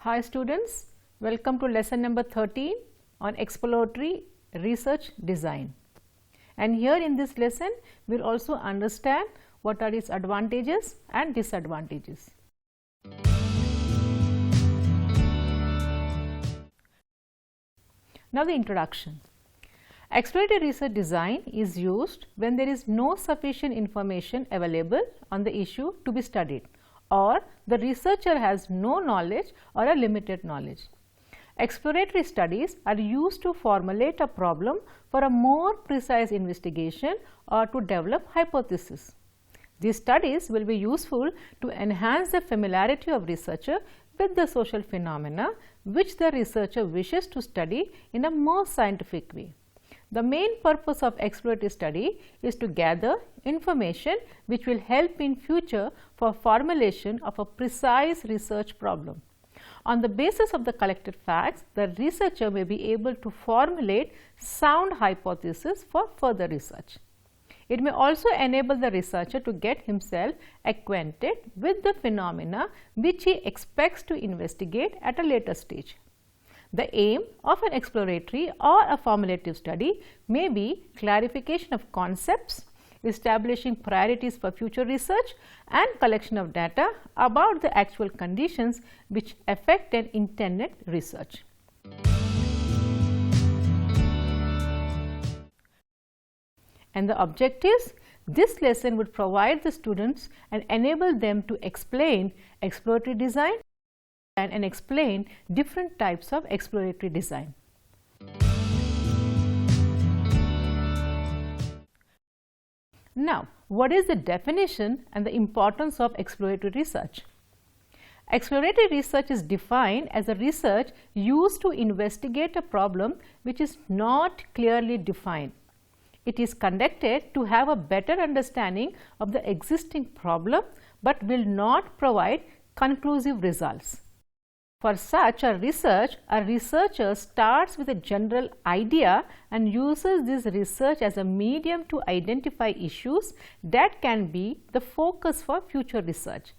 Hi students, welcome to lesson number 13 on exploratory research design. And here in this lesson, we will also understand what are its advantages and disadvantages. Now the introduction. Exploratory research design is used when there is no sufficient information available on the issue to be studied, or the researcher has no knowledge or a limited knowledge. Exploratory studies are used to formulate a problem for a more precise investigation or to develop hypotheses. These studies will be useful to enhance the familiarity of researcher with the social phenomena which the researcher wishes to study in a more scientific way. The main purpose of exploratory study is to gather information which will help in future for formulation of a precise research problem. On the basis of the collected facts, the researcher may be able to formulate sound hypotheses for further research. It may also enable the researcher to get himself acquainted with the phenomena which he expects to investigate at a later stage. The aim of an exploratory or a formulative study may be clarification of concepts, establishing priorities for future research, and collection of data about the actual conditions which affect an intended research. And the objectives: this lesson would provide the students and enable them to explain exploratory design and explain different types of exploratory design. Now, what is the definition and the importance of exploratory research? Exploratory research is defined as a research used to investigate a problem which is not clearly defined. It is conducted to have a better understanding of the existing problem but will not provide conclusive results. For such a researcher starts with a general idea and uses this research as a medium to identify issues that can be the focus for future research.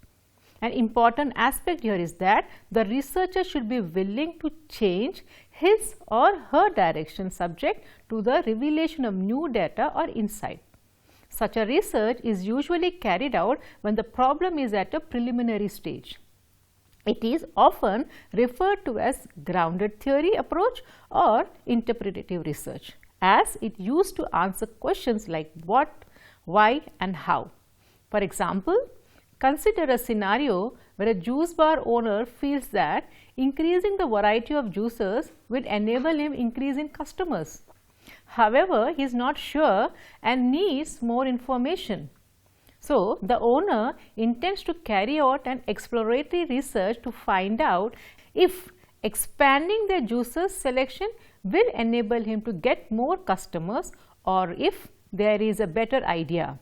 An important aspect here is that the researcher should be willing to change his or her direction subject to the revelation of new data or insight. Such a research is usually carried out when the problem is at a preliminary stage. It is often referred to as grounded theory approach or interpretative research, as it used to answer questions like what, why and how. For example, consider a scenario where a juice bar owner feels that increasing the variety of juices will enable him increase in customers. However, he is not sure and needs more information. So, the owner intends to carry out an exploratory research to find out if expanding the juices selection will enable him to get more customers or if there is a better idea.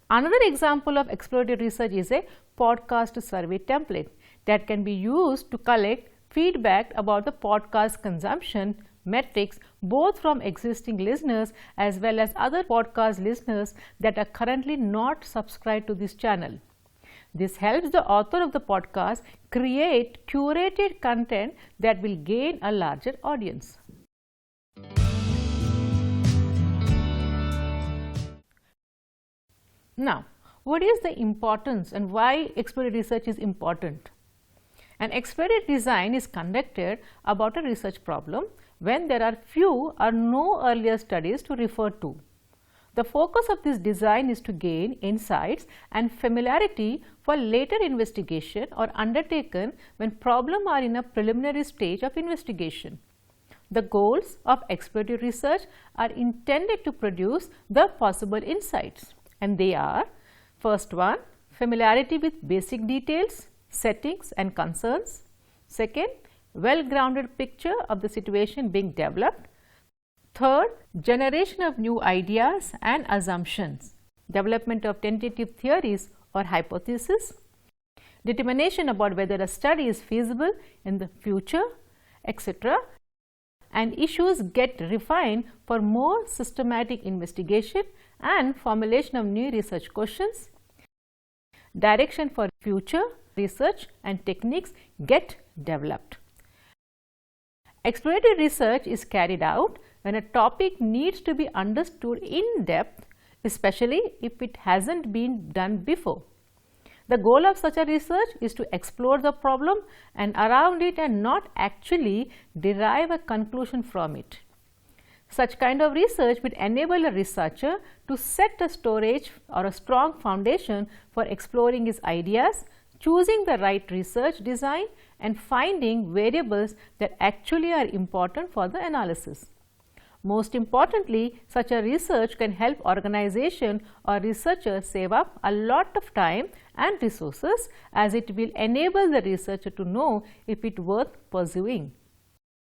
Another example of exploratory research is a podcast survey template that can be used to collect feedback about the podcast consumption metrics both from existing listeners as well as other podcast listeners that are currently not subscribed to this channel. This helps the author of the podcast create curated content that will gain a larger audience. Now, what is the importance and why exploratory research is important? An exploratory design is conducted about a research problem when there are few or no earlier studies to refer to. The focus of this design is to gain insights and familiarity for later investigation or undertaken when problems are in a preliminary stage of investigation. The goals of exploratory research are intended to produce the possible insights, and they are: first one, familiarity with basic details, settings and concerns; second, well-grounded picture of the situation being developed; third, generation of new ideas and assumptions, development of tentative theories or hypotheses, determination about whether a study is feasible in the future, etc. And issues get refined for more systematic investigation and formulation of new research questions, direction for future research and techniques get developed. Exploratory research is carried out when a topic needs to be understood in depth, especially if it hasn't been done before. The goal of such a research is to explore the problem and around it and not actually derive a conclusion from it. Such kind of research will enable a researcher to set a storage or a strong foundation for exploring his ideas, choosing the right research design and finding variables that actually are important for the analysis. Most importantly, such a research can help organization or researchers save up a lot of time and resources, as it will enable the researcher to know if it is worth pursuing.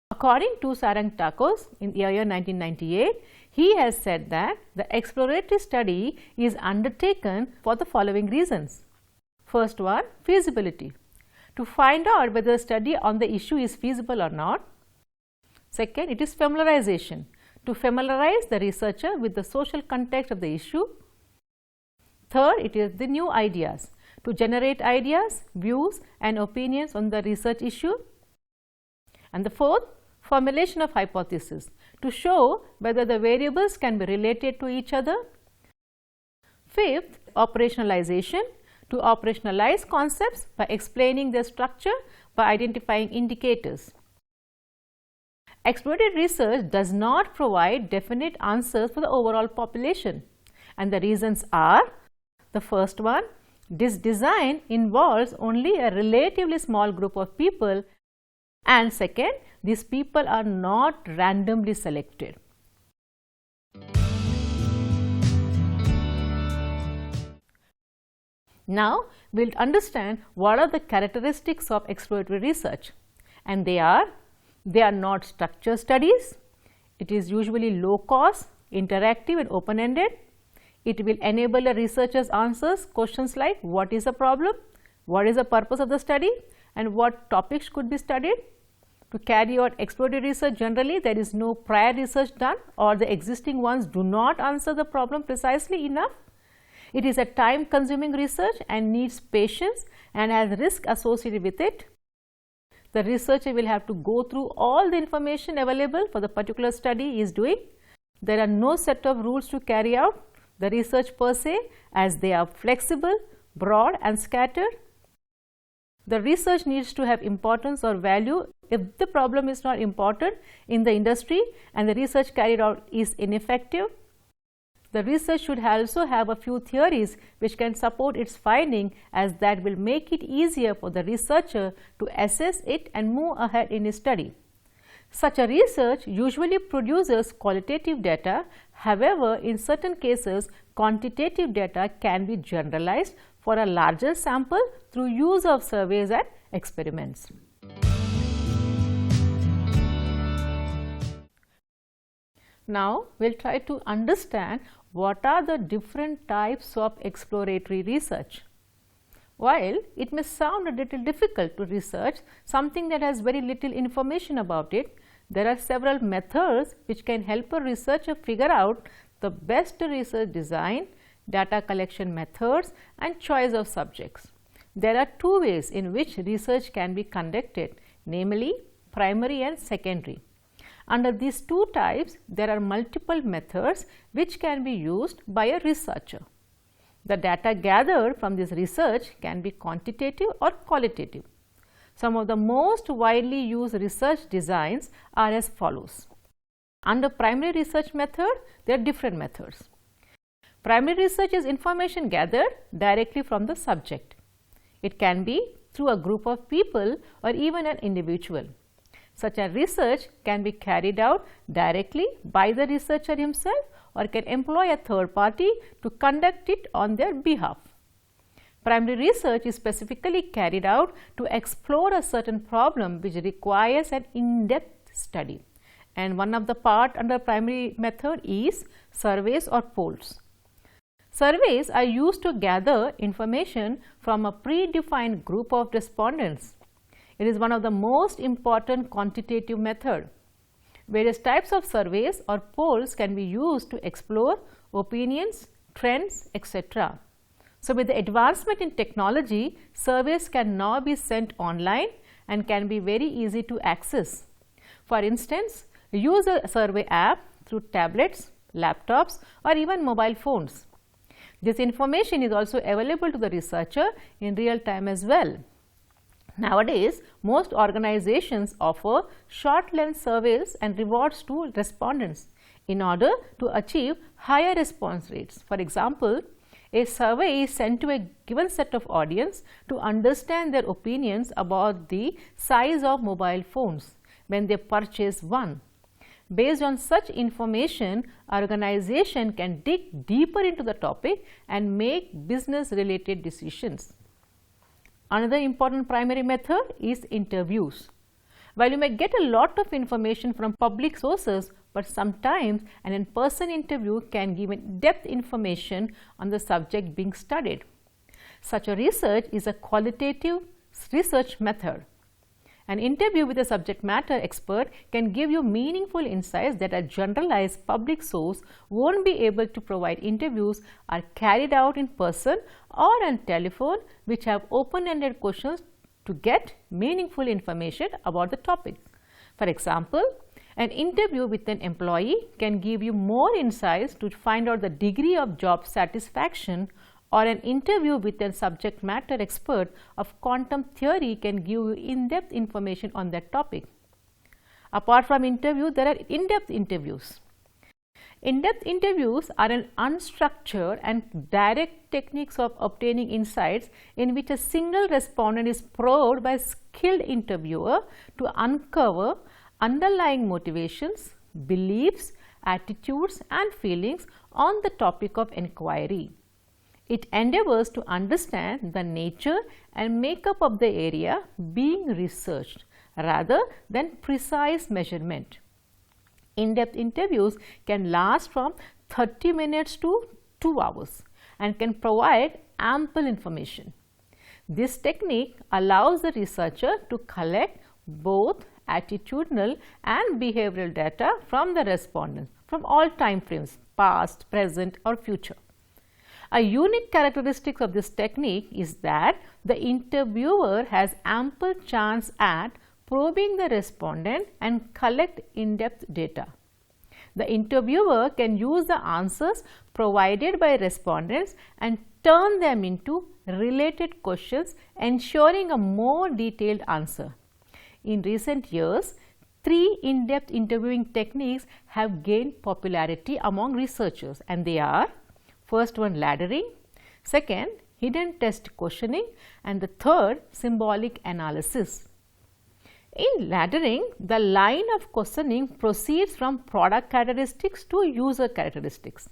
According to Sarang-Takos in the year 1998, he has said that the exploratory study is undertaken for the following reasons. First one, feasibility, to find out whether the study on the issue is feasible or not. Second, it is familiarization, to familiarize the researcher with the social context of the issue. Third, it is the new ideas, to generate ideas, views and opinions on the research issue. And the fourth, formulation of hypotheses, to show whether the variables can be related to each other. Fifth, operationalization, to operationalize concepts by explaining their structure by identifying indicators. Exploratory research does not provide definite answers for the overall population, and the reasons are: the first one, this design involves only a relatively small group of people, and second, these people are not randomly selected. Now, we will understand what are the characteristics of exploratory research, and they are not structured studies, it is usually low cost, interactive and open ended. It will enable a researcher's answers questions like what is the problem, what is the purpose of the study and what topics could be studied. To carry out exploratory research, generally there is no prior research done or the existing ones do not answer the problem precisely enough. It is a time consuming research and needs patience and has risk associated with it. The researcher will have to go through all the information available for the particular study he is doing. There are no set of rules to carry out the research per se, as they are flexible, broad and scattered. The research needs to have importance or value. If the problem is not important in the industry and the research carried out is ineffective, the research should also have a few theories which can support its finding, as that will make it easier for the researcher to assess it and move ahead in his study. Such a research usually produces qualitative data. However, in certain cases, quantitative data can be generalized for a larger sample through use of surveys and experiments. Now, we will try to understand what are the different types of exploratory research. While it may sound a little difficult to research something that has very little information about it, there are several methods which can help a researcher figure out the best research design, data collection methods and choice of subjects. There are two ways in which research can be conducted, namely primary and secondary. Under these two types, there are multiple methods which can be used by a researcher. The data gathered from this research can be quantitative or qualitative. Some of the most widely used research designs are as follows. Under primary research method, there are different methods. Primary research is information gathered directly from the subject. It can be through a group of people or even an individual. Such a research can be carried out directly by the researcher himself or can employ a third party to conduct it on their behalf. Primary research is specifically carried out to explore a certain problem which requires an in-depth study, and one of the part under primary method is surveys or polls. Surveys are used to gather information from a predefined group of respondents. It is one of the most important quantitative method. Various types of surveys or polls can be used to explore opinions, trends, etc. So with the advancement in technology, surveys can now be sent online and can be very easy to access. For instance, use a survey app through tablets, laptops, or even mobile phones. This information is also available to the researcher in real time as well. Nowadays, most organizations offer short-length surveys and rewards to respondents in order to achieve higher response rates. For example, a survey is sent to a given set of audience to understand their opinions about the size of mobile phones when they purchase one. Based on such information, organization can dig deeper into the topic and make business-related decisions. Another important primary method is interviews. While you may get a lot of information from public sources, but sometimes an in-person interview can give in-depth information on the subject being studied. Such a research is a qualitative research method. An interview with a subject matter expert can give you meaningful insights that a generalized public source won't be able to provide. Interviews are carried out in person or on telephone, which have open-ended questions to get meaningful information about the topic. For example, an interview with an employee can give you more insights to find out the degree of job satisfaction, or an interview with a subject matter expert of quantum theory can give you in-depth information on that topic. Apart from interview, there are in-depth interviews. In-depth interviews are an unstructured and direct techniques of obtaining insights in which a single respondent is probed by a skilled interviewer to uncover underlying motivations, beliefs, attitudes, and feelings on the topic of inquiry. It endeavors to understand the nature and makeup of the area being researched rather than precise measurement. In-depth interviews can last from 30 minutes to 2 hours and can provide ample information. This technique allows the researcher to collect both attitudinal and behavioral data from the respondents from all time frames, past, present, or future. A unique characteristic of this technique is that the interviewer has ample chance at probing the respondent and collect in-depth data. The interviewer can use the answers provided by respondents and turn them into related questions, ensuring a more detailed answer. In recent years, 3 in-depth interviewing techniques have gained popularity among researchers, and they are: first one, laddering; second, hidden test questioning; and the third, symbolic analysis. In laddering, the line of questioning proceeds from product characteristics to user characteristics.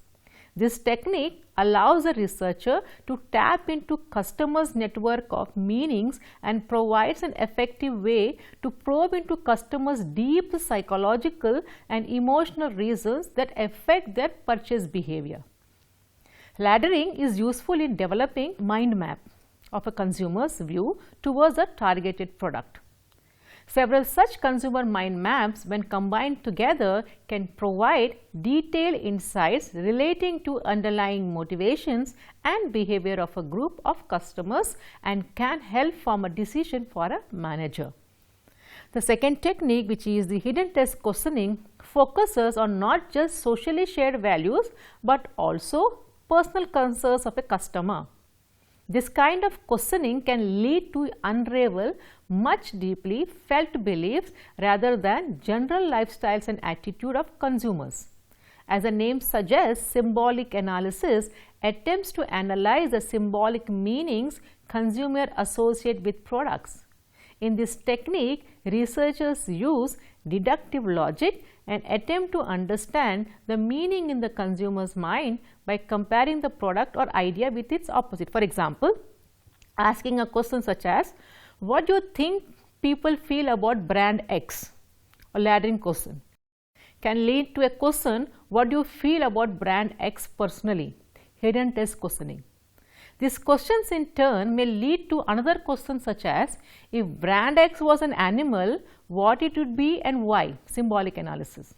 This technique allows a researcher to tap into customers' network of meanings and provides an effective way to probe into customers' deep psychological and emotional reasons that affect their purchase behavior. Laddering is useful in developing mind map of a consumer's view towards a targeted product. Several such consumer mind maps, when combined together, can provide detailed insights relating to underlying motivations and behavior of a group of customers and can help form a decision for a manager. The second technique, which is the hidden test questioning, focuses on not just socially shared values but also personal concerns of a customer. This kind of questioning can lead to unravel much deeply felt beliefs rather than general lifestyles and attitude of consumers. As the name suggests, symbolic analysis attempts to analyze the symbolic meanings consumers associate with products. In this technique, researchers use deductive logic and attempt to understand the meaning in the consumer's mind by comparing the product or idea with its opposite. For example, asking a question such as, "What do you think people feel about brand X?" A laddering question can lead to a question, "What do you feel about brand X personally?" Hidden test questioning. These questions in turn may lead to another question such as, "If brand X was an animal, what it would be and why?" Symbolic analysis.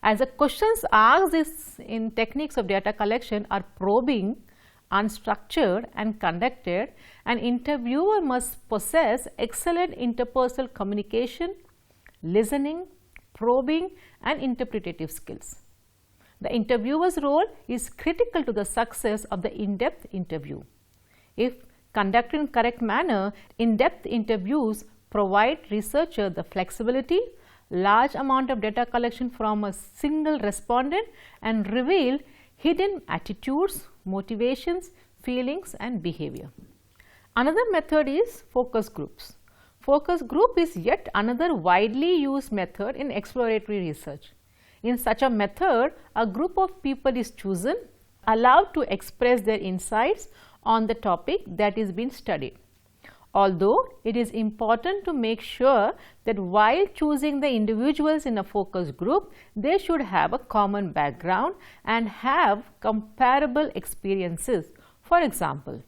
As the questions asked in techniques of data collection are probing, unstructured and conducted, an interviewer must possess excellent interpersonal communication, listening, probing and interpretative skills. The interviewer's role is critical to the success of the in-depth interview. If conducted in correct manner, in-depth interviews provide researcher the flexibility, large amount of data collection from a single respondent and reveal hidden attitudes, motivations, feelings and behavior. Another method is focus groups. Focus group is yet another widely used method in exploratory research. In such a method, a group of people is chosen, allowed to express their insights on the topic that is being studied. Although it is important to make sure that while choosing the individuals in a focus group, they should have a common background and have comparable experiences. For example,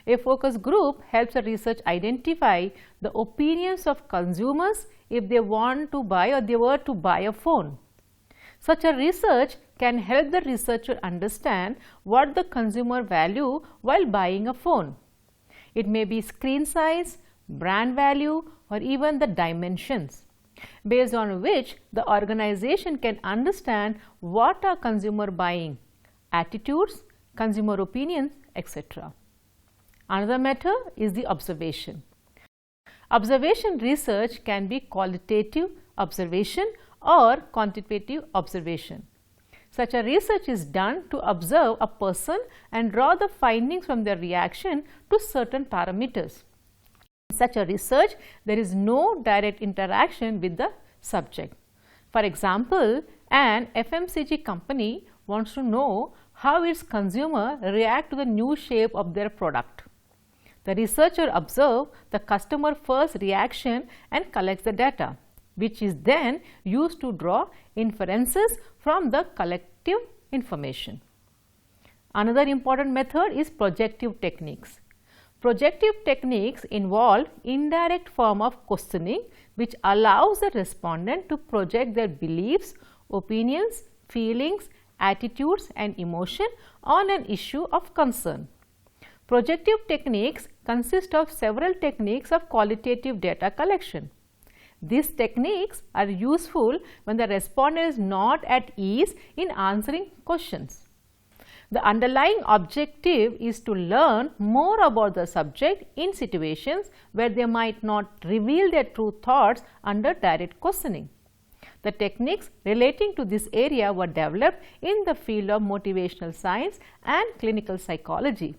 a focus group helps a research identify the opinions of consumers if they want to buy or they were to buy a phone. Such a research can help the researcher understand what the consumer value while buying a phone. It may be screen size, brand value or even the dimensions, based on which the organization can understand what are consumer buying, attitudes, consumer opinions, etc. Another method is the observation. Observation research can be qualitative observation or quantitative observation. Such a research is done to observe a person and draw the findings from their reaction to certain parameters. In such a research, there is no direct interaction with the subject. For example, an FMCG company wants to know how its consumer react to the new shape of their product. The researcher observes the customer first reaction and collects the data, which is then used to draw inferences from the collective information. Another important method is projective techniques. Projective techniques involve indirect form of questioning which allows the respondent to project their beliefs, opinions, feelings, attitudes and emotion on an issue of concern. Projective techniques consist of several techniques of qualitative data collection. These techniques are useful when the respondent is not at ease in answering questions. The underlying objective is to learn more about the subject in situations where they might not reveal their true thoughts under direct questioning. The techniques relating to this area were developed in the field of motivational science and clinical psychology.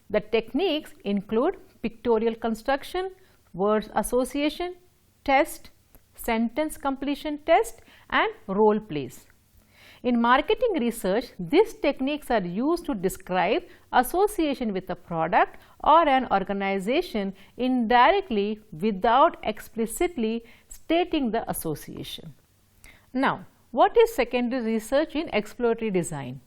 The techniques include pictorial construction, word association, test, sentence completion test and role plays. In marketing research, these techniques are used to describe association with a product or an organization indirectly without explicitly stating the association. Now, what is secondary research in exploratory design?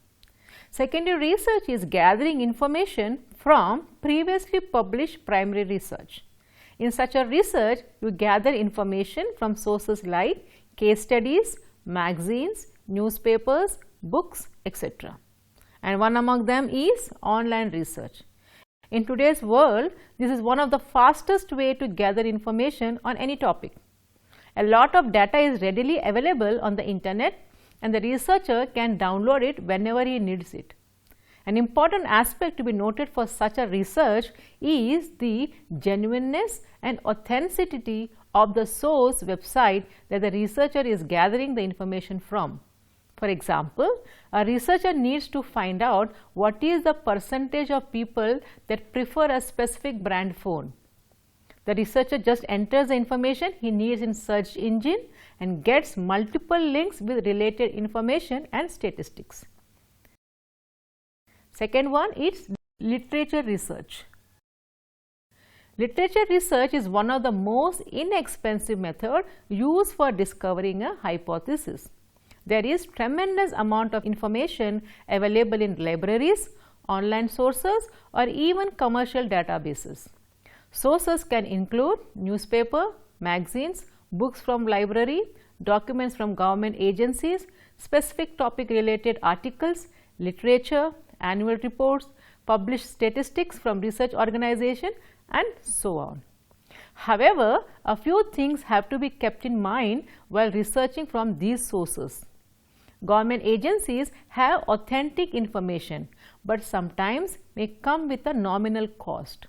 Secondary research is gathering information from previously published primary research. In such a research, you gather information from sources like case studies, magazines, newspapers, books, etc. And one among them is online research. In today's world, this is one of the fastest way to gather information on any topic. A lot of data is readily available on the internet and the researcher can download it whenever he needs it. An important aspect to be noted for such a research is the genuineness and authenticity of the source website that the researcher is gathering the information from. For example, a researcher needs to find out what is the percentage of people that prefer a specific brand phone. The researcher just enters the information he needs in search engine and gets multiple links with related information and statistics. Second one is literature research. Literature research is one of the most inexpensive methods used for discovering a hypothesis. There is tremendous amount of information available in libraries, online sources or even commercial databases. Sources can include newspaper, magazines, books from library, documents from government agencies, specific topic related articles, literature, annual reports, publish statistics from research organization, and so on. However, a few things have to be kept in mind while researching from these sources. Government agencies have authentic information, but sometimes may come with a nominal cost.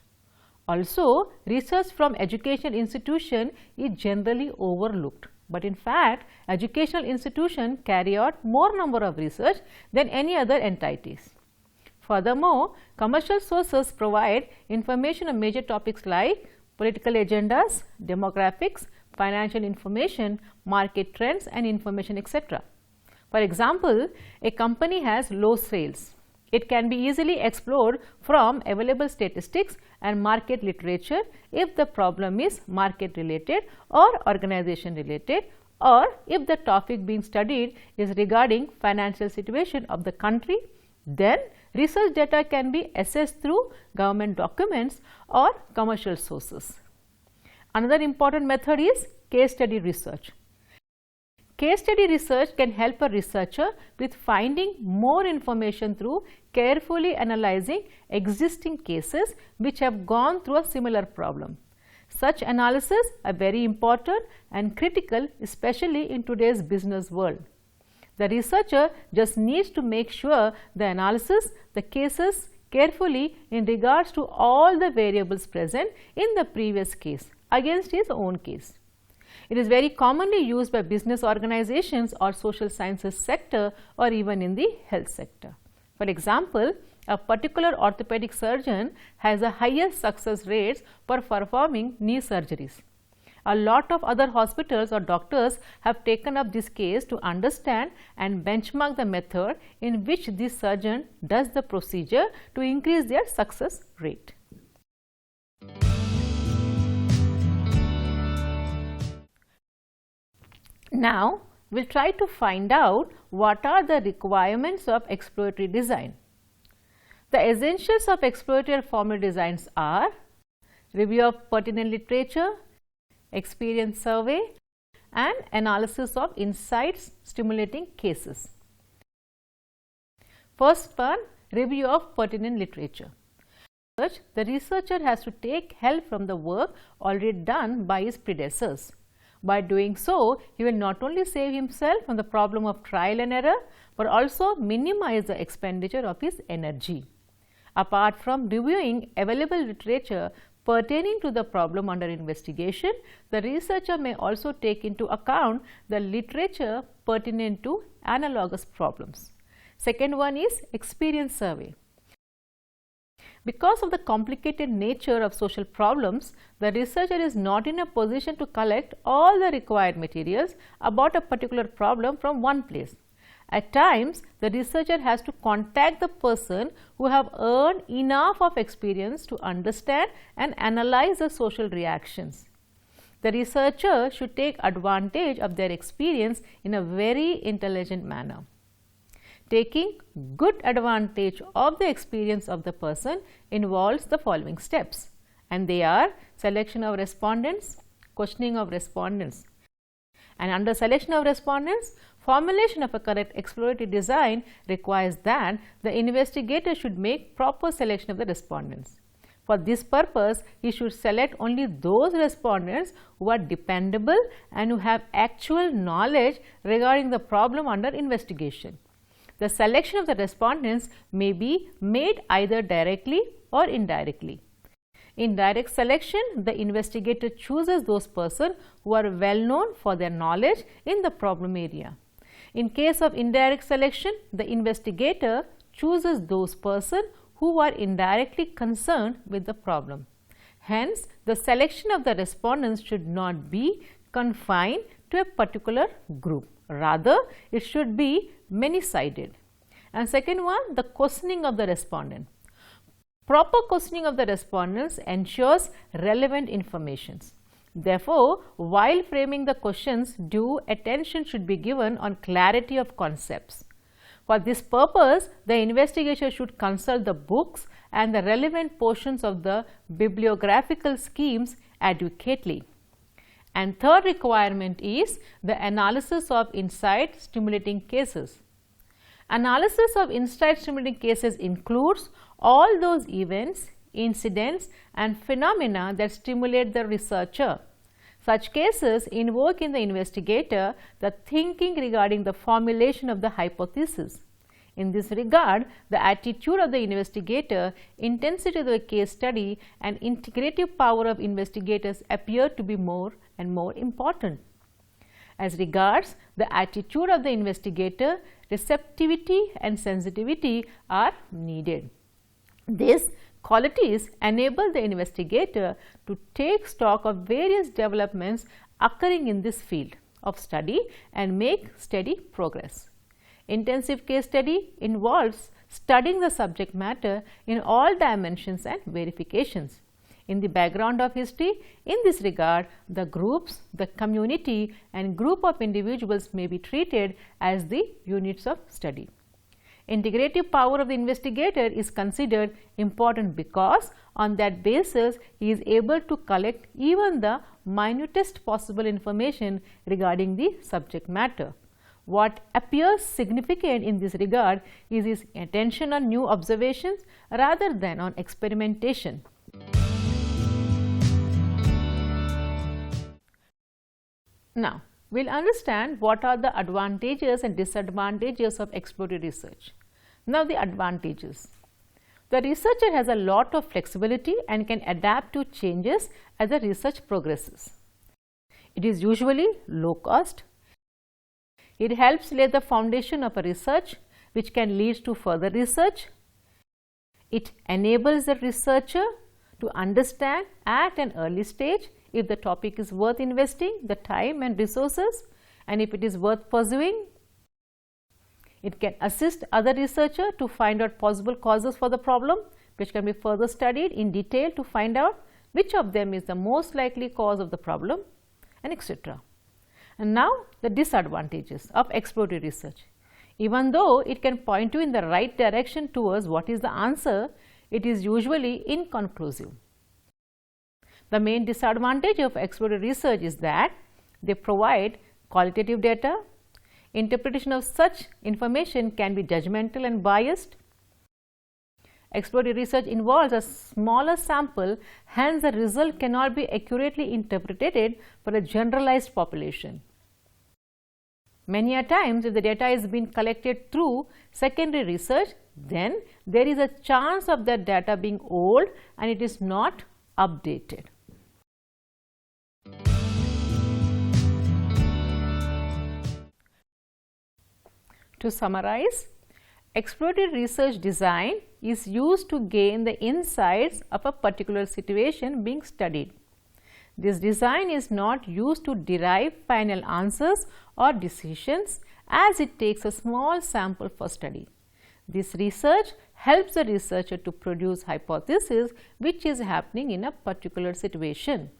Also, research from educational institution is generally overlooked, but in fact, educational institutions carry out more number of research than any other entities. Furthermore, commercial sources provide information on major topics like political agendas, demographics, financial information, market trends and information, etc. For example, a company has low sales. It can be easily explored from available statistics and market literature if the problem is market related or organization related, or if the topic being studied is regarding financial situation of the country. Then research data can be assessed through government documents or commercial sources. Another important method is case study research. Case study research can help a researcher with finding more information through carefully analyzing existing cases which have gone through a similar problem. Such analyses are very important and critical, especially in today's business world. The researcher just needs to make sure the analysis, the cases carefully in regards to all the variables present in the previous case against his own case. It is very commonly used by business organizations or social sciences sector or even in the health sector. For example, a particular orthopedic surgeon has the highest success rates for performing knee surgeries. A lot of other hospitals or doctors have taken up this case to understand and benchmark the method in which this surgeon does the procedure to increase their success rate. Now, we will try to find out what are the requirements of exploratory design. The essentials of exploratory formula designs are review of pertinent literature, experience survey and analysis of insights stimulating cases. First one, review of pertinent literature. The researcher has to take help from the work already done by his predecessors. By doing so, he will not only save himself from the problem of trial and error, but also minimize the expenditure of his energy. Apart from reviewing available literature pertaining to the problem under investigation, the researcher may also take into account the literature pertinent to analogous problems. Second one is experience survey. Because of the complicated nature of social problems, the researcher is not in a position to collect all the required materials about a particular problem from one place. At times, the researcher has to contact the person who have earned enough of experience to understand and analyze the social reactions. The researcher should take advantage of their experience in a very intelligent manner. Taking good advantage of the experience of the person involves the following steps, and they are selection of respondents, questioning of respondents, and under selection of respondents, formulation of a correct exploratory design requires that the investigator should make proper selection of the respondents. For this purpose, he should select only those respondents who are dependable and who have actual knowledge regarding the problem under investigation. The selection of the respondents may be made either directly or indirectly. In direct selection, the investigator chooses those persons who are well known for their knowledge in the problem area. In case of indirect selection, the investigator chooses those persons who are indirectly concerned with the problem. Hence, the selection of the respondents should not be confined to a particular group. Rather, it should be many-sided. And second one, the questioning of the respondent. Proper questioning of the respondents ensures relevant information. Therefore, while framing the questions, due attention should be given on clarity of concepts. For this purpose, the investigator should consult the books and the relevant portions of the bibliographical schemes adequately. And third requirement is the analysis of insight stimulating cases. Analysis of insight stimulating cases includes all those events, incidents and phenomena that stimulate the researcher. Such cases invoke in the investigator the thinking regarding the formulation of the hypothesis. In this regard, the attitude of the investigator, intensity of the case study and integrative power of investigators appear to be more and more important. As regards the attitude of the investigator, receptivity and sensitivity are needed. These qualities enable the investigator to take stock of various developments occurring in this field of study and make steady progress. Intensive case study involves studying the subject matter in all dimensions and verifications. In the background of history, in this regard, the groups, the community and group of individuals may be treated as the units of study. Integrative power of the investigator is considered important because on that basis he is able to collect even the minutest possible information regarding the subject matter. What appears significant in this regard is his attention on new observations rather than on experimentation. Now, we will understand what are the advantages and disadvantages of exploratory research. Now, the advantages. The researcher has a lot of flexibility and can adapt to changes as the research progresses. It is usually low cost. It helps lay the foundation of a research which can lead to further research. It enables the researcher to understand at an early stage if the topic is worth investing the time and resources and if it is worth pursuing. It can assist other researchers to find out possible causes for the problem, which can be further studied in detail to find out which of them is the most likely cause of the problem, and etc. And now the disadvantages of exploratory research. Even though it can point you in the right direction towards what is the answer, it is usually inconclusive. The main disadvantage of exploratory research is that they provide qualitative data. Interpretation of such information can be judgmental and biased. Exploratory research involves a smaller sample, hence the result cannot be accurately interpreted for a generalized population. Many a times, if the data is being collected through secondary research, then there is a chance of that data being old and it is not updated. To summarize, exploratory research design is used to gain the insights of a particular situation being studied. This design is not used to derive final answers or decisions as it takes a small sample for study. This research helps the researcher to produce hypotheses which is happening in a particular situation.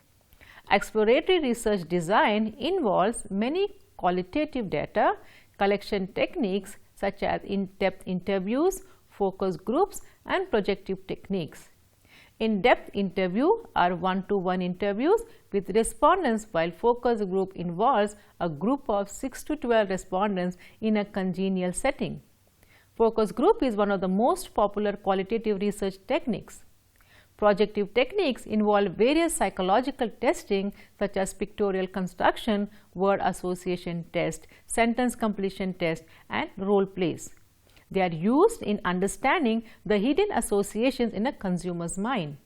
Exploratory research design involves many qualitative data collection techniques such as in-depth interviews, focus groups and projective techniques. In-depth interview are one-to-one interviews with respondents, while focus group involves a group of 6 to 12 respondents in a congenial setting. Focus group is one of the most popular qualitative research techniques. Projective techniques involve various psychological testing such as pictorial construction, word association test, sentence completion test and role plays. They are used in understanding the hidden associations in a consumer's mind.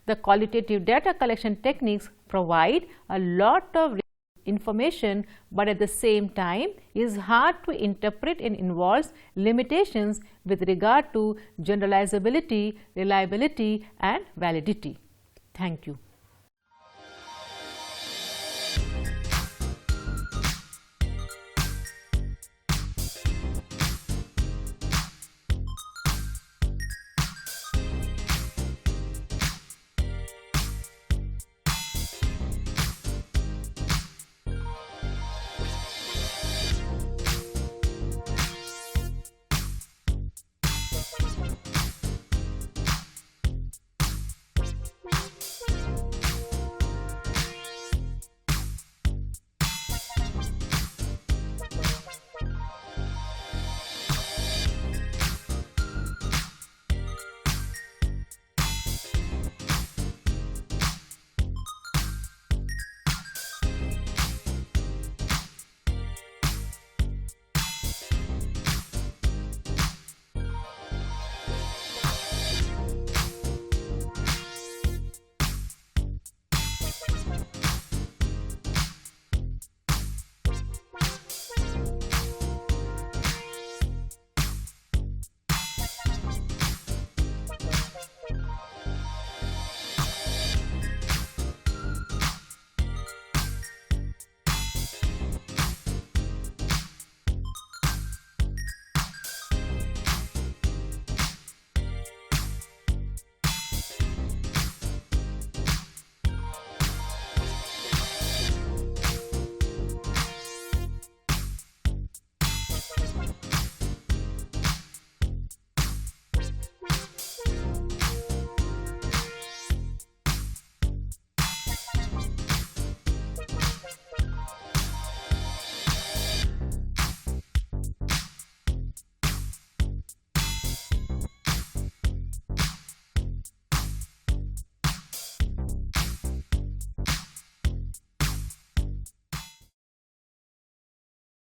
The qualitative data collection techniques provide a lot of information, but at the same time is hard to interpret and involves limitations with regard to generalizability, reliability and validity. Thank you.